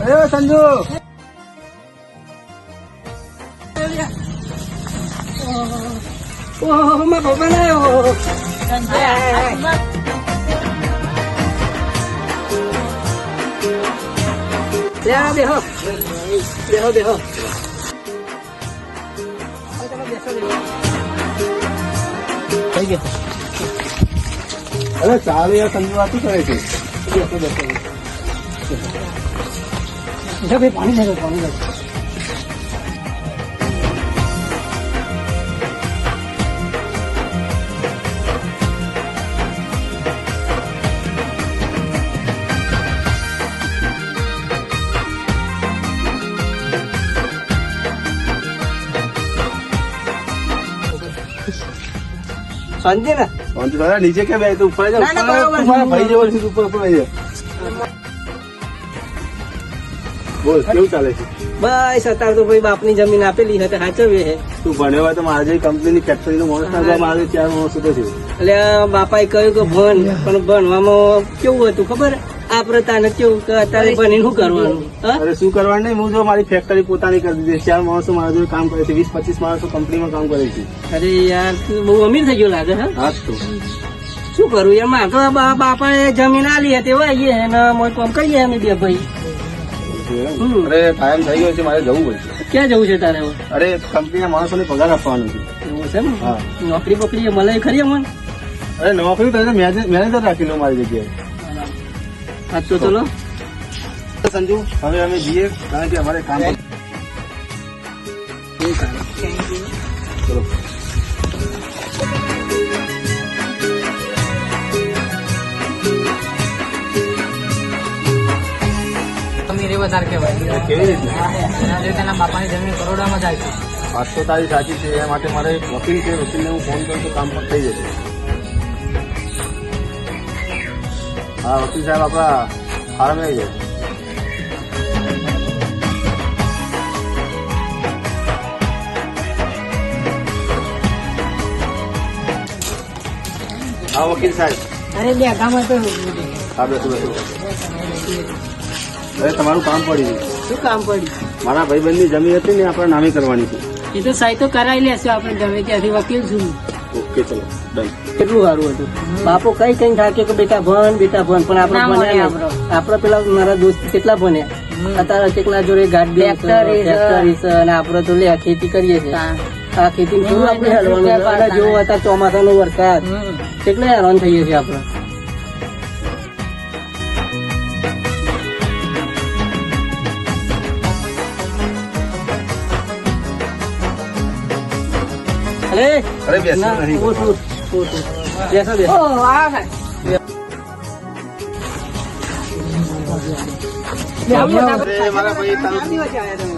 અરે સંજુ ઓહો માં ભગવાન આવ્યો. બેહો બેહો બેહો. થઈ ગયો. અરે ચાલે યાર સંજુ આ શું કરે છે? બેસો બેસો. ભાઈ પાણી નાખો પાણી નાખો. શાંતિ ને સંજુ દાદા નીચે કે બે તું ઉપર જા. ના, ના, બરાબર. મારા ભાઈ જેવો છે, ઉપર ઉપર આવી જા. બોલ કેવું ચાલે છે? બસ અત્યારે તો ભાઈ બાપની જમીન આપેલી હતી સાચવીએ છે. તું ભણ્યો હોય તો મારે જે કંપનીની ફેક્ટરીનો માણસ ના મારે 4 માણસો તો છે. એટલે બાપાએ કહ્યું કે ભણ, પણ ભણવામાં કેવું હતું ખબર? આપડે તાને કેવું કે અત્યારે ભણીને શું કરવાનું? હા? અરે શું કરવાનું નહીં, હું જો મારી ફેક્ટરી પોતાની કરી દીધી. 4 માણસો મારા જોડે કામ કરે છે, 20-25 માણસો કંપનીમાં કામ કરે છે. અરે યાર તું બહુ અમીર થઈ ગયો લાગે. હા હા તો શું કરું યાર? મારે તો બાપાએ જમીન આલી હતી વાઈએ અને મોય કામ કરીએ અમે બે ભાઈ. અરે ટાઈમ થઈ ગયો છે, મારે જવું પડશે. ક્યાં જવું છે તારે હવે? અરે કંપનીના માણસોને પગાર આપવાનો છે. એવું છે ને? હા. નોકરી બકરી મળે ખરી અમને? અરે નોકરી તો મેનેજર રાખી લો મારી જગ્યાએ. હા તો ચલો. સંજુ હવે અમે જઈએ, કારણ કે અમારે કામ ચલો. વધારે કહેવાય. કેવી રીતે? તેના બાપાની જમીન કરોડામાં જાય છે. વાત તો તારી સાચી છે, એ માટે મારે એક વકીલ છે, વકીલને હું ફોન કરું તો કામ પણ થઈ જશે. હા વકીલ સાહેબ આપણા ફાર્મ આવી જાય. હા વકીલ સાહેબ. અરે બે ગામમાં તો હા બેસો બેસો. અરે તમારું કામ પડી ગયું. શું કામ પડ્યું? મારા ભાઈબંધની જમીન હતી ને આપણે નામે કરવાની છે. એ તો સહી તો કરાવી લેશે આપણે, ગમે ત્યાંથી વકીલ છું. ઓકે ચલો ડન. કેટલું સારું હતું. બાપો કઈ કઈ થાકે કે બેટા ભણ પણ આપણે ભણ્યા નહીં. આપડે પેલા મારા દોસ્ત કેટલા ભણ્યા, અત્યારે કેટલા જોડે ગાડી અને આપડે તો લે ખેતી કરીએ છીએ. આ ખેતી કેવું આપણે હેડવાનું, જેવું અત્યારે ચોમાસાનો વરસાદ કેટલા હેરાન થઈએ છીએ આપડે. અરે બેસો નહીં. બેસો બેસો. અરે મારા ભાઈ તારું,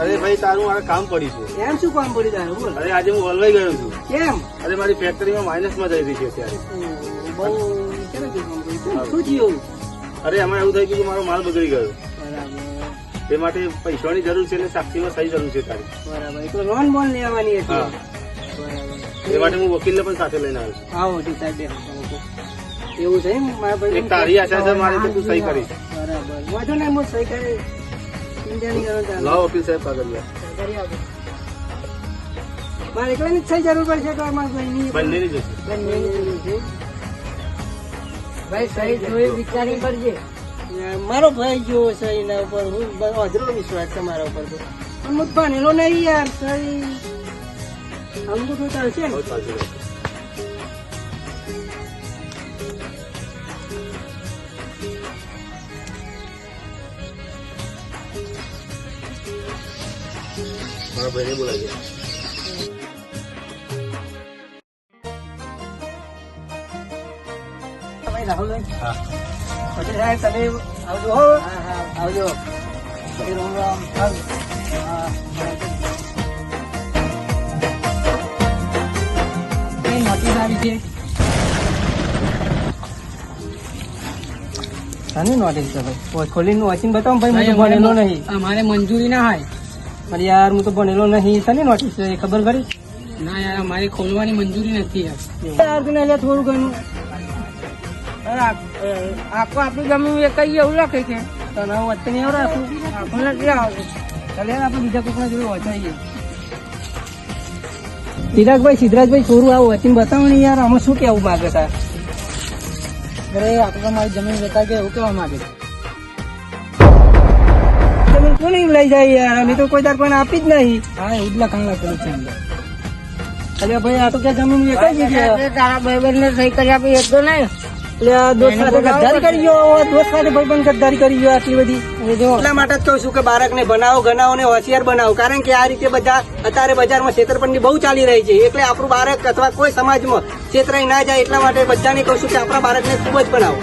અરે ભાઈ તારું મારે કામ પડ્યું છે. એમ શું કામ પડ્યું તારું? બોલ. અરે આજે હું હલવાઈ ગયો છું. કેમ? અરે મારી ફેક્ટરીમાં માઇનસમાં જઈ રહી છે અત્યારે. બહુ કેમ શું થયું? અરે એમાં એવું થઈ ગયું કે મારો માલ બગડી ગયો. બરાબર તે માટે પૈસાની જરૂર છે અને સાક્ષીમાં સહી જરૂર છે તારી. બરાબર. એટલે લોન બોન લેવાની હતી. હા. બરાબર. એ માટે હું વકીલને પણ સાથે લઈને આવ્યો છું. આવો ઠીક સાહેબ. એવું છે એમ? મારા ભાઈ એક તારી આશા છે મારી કે તું સહી કરીશ. બરાબર. વાંધો નહીં, હું સહી કરી ઇન્ડિયાની જરૂર ચાલે. લાવો વકીલ સાહેબ કાગળિયા. કરી આપો. મારે એકલાની જ સહી જરૂર પડશે તો મારા ભાઈની બંનેની જશે. બંનેની જરૂર છે. ભાઈ સહી જોઈ વિચારી કરજે. મારો ભાઈ જેવો છે એના ઉપર હું અધરો વિશ્વાસ છે મારા ઉપર તો. પણ હું ભણેલો નહીં યાર. સહી આમ તો શું ચાલશે ને? બહુ સાચું. મારા ભાઈને બોલાવી દે. ભાઈ રાહુલભાઈ. હા. પછી સાહેબ તમે આવજો હો. આવજો. પછી રામ રામ. હા. કઈ નોટિસ આવી છે? શાની નોટિસ છે ભાઈ? ખોલીને વાંચીને બતાવો ભાઈ. હું તો ભણેલો નહીં. અમારે મંજૂરી ના હોય. અરે યાર હું તો ભણેલો નહીં. શાની નોટિસ છે એ ખબર ખરી? ના યાર અમારે ખોલવાની મંજૂરી નથી યાર. યાર તને એટલે થોડું ઘણું આખો આપણી જમીન એ કઈ એવું લખે છે તને વચ્ચે નહીં આવડે આપું આપણને નથી આવડતું. ચાલે આપણે બીજા કોઈના જોડે વચાઈએ. ચિરાગભાઈ સિદ્ધરાજભાઈ થોડું આવું વચીને બતાવો ને યાર, આમાં શું કેવું માંગે છે? અરે આપણે મારી જમીન વેચાઈ ગઈ એવું કેવા માંગે છે. જમીન કોને લઈ જાય યાર? અમે તો કોઈ તાર કોઈને આપી જ નહીં. હા એવું જ લખાણ લખેલું છે અંદર. અરે ભાઈ આ તો ક્યાં જમીન વેચાઈ ગઈ છે? તારા ભાઈબંધ ને સહી કરી આપી એક તો નહીં. એટલે આ દોસ્ત સાથે ગદ્દારી કરી ગયો, દોસ્ત સાથે ભાઈબંધ ગદ્દારી કરી ગયો આટલી બધી. એટલા માટે જ કહું છું કે બાળકને બનાવો, ગણાવો ને હોશિયાર બનાવો. કારણ કે આ રીતે બધા અત્યારે બજારમાં છેતરપિંડી બહુ ચાલી રહી છે. એટલે આપણું બાળક અથવા કોઈ સમાજમાં છેતરાઈ ના જાય એટલા માટે બધાને કહું છું કે આપણા બાળકને ખૂબ જ બનાવો.